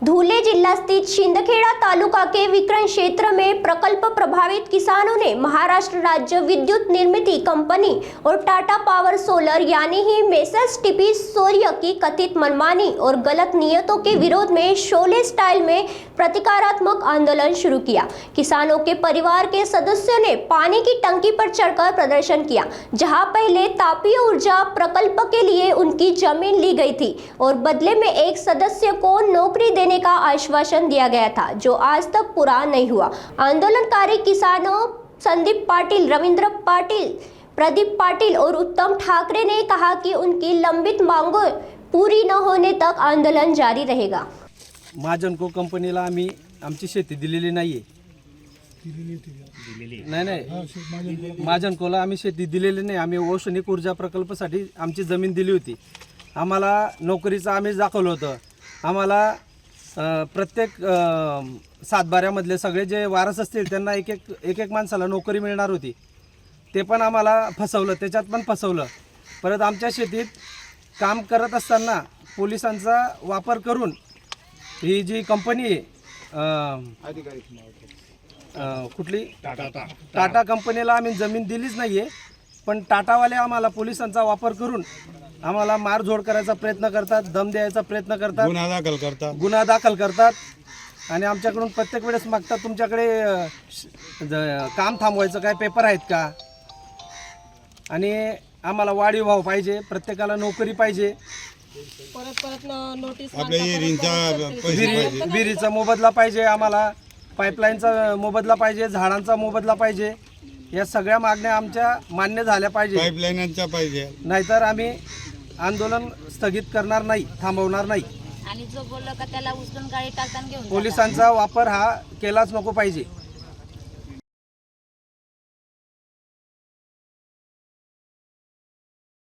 धुले जिला स्थित शिंदखेड़ा तालुका के विक्रम क्षेत्र में प्रकल्प प्रभावित किसानों ने महाराष्ट्र राज्य विद्युत निर्मिती कंपनी और टाटा पावर सोलर यानी ही मेसर्स टीपी सूर्य की कथित मनमानी और गलत नियतों के विरोध में शोले स्टाइल में प्रतीकात्मक आंदोलन शुरू किया। किसानों के परिवार के सदस्यों ने पानी की टंकी पर चढ़कर प्रदर्शन किया, जहां पहले तापीय ऊर्जा प्रकल्प के लिए उनकी जमीन ली गई थी और बदले में एक सदस्य को नौकरी देने का आश्वासन दिया गया था, जो आज तक पूरा नहीं हुआ। आंदोलनकारी किसानों संदीप पाटिल, रविंद्र पाटिल, प्रदीप पाटिल और उत्तम ठाकरे ने कहा कि उनकी लंबित मांगों पूरी न होने तक आंदोलन जारी रहेगा। महाजनको कंपनीला आम्ही आमची शेती दिलेली नाहीये। नाही महाजनकोला आम्ही शेती दिलेली नाही। आम्ही औष्णिक ऊर्जा प्रकल्पासाठी आमची जमीन दिली होती। आम्हाला नोकरीचं आम्ही दाखवलं होतं। आम्हाला प्रत्येक सातबाऱ्यामधले सगळे जे वारस असतील त्यांना एक एक माणसाला नोकरी मिळणार होती। ते पण आम्हाला फसवलं, त्याच्यात पण फसवलं। परत आमच्या शेतीत काम करत असताना पोलिसांचा वापर करून ही जी कंपनी कुठली टाटा कंपनीला आम्ही जमीन दिलीच नाहीये, पण टाटावाले आम्हाला पोलिसांचा वापर करून आम्हाला मारझोड करायचा प्रयत्न करतात, दम द्यायचा प्रयत्न करतात, गुन्हा दाखल करतात आणि आमच्याकडून प्रत्येक वेळेस मागतात तुमच्याकडे काम थांबवायचं काय पेपर आहेत का, आणि आम्हाला वाढीव भाव पाहिजे, प्रत्येकाला नोकरी पाहिजे, परत नोटीस विहिरीचा मोबदला पाहिजे, आम्हाला पाईपलाईनचा मोबदला पाहिजे, झाडांचा मोबदला पाहिजे। या सगळ्या मागण्या आमच्या मान्य झाल्या पाहिजे, पाईपलाईनचा पाहिजे, नाहीतर आम्ही आंदोलन स्थगित करणार नाही, थांबवणार नाही। आणि जो बोलला का त्याला उचलून गाडी टाकताना घेऊन पोलिसांचा वापर हा केलाच नको पाहिजे।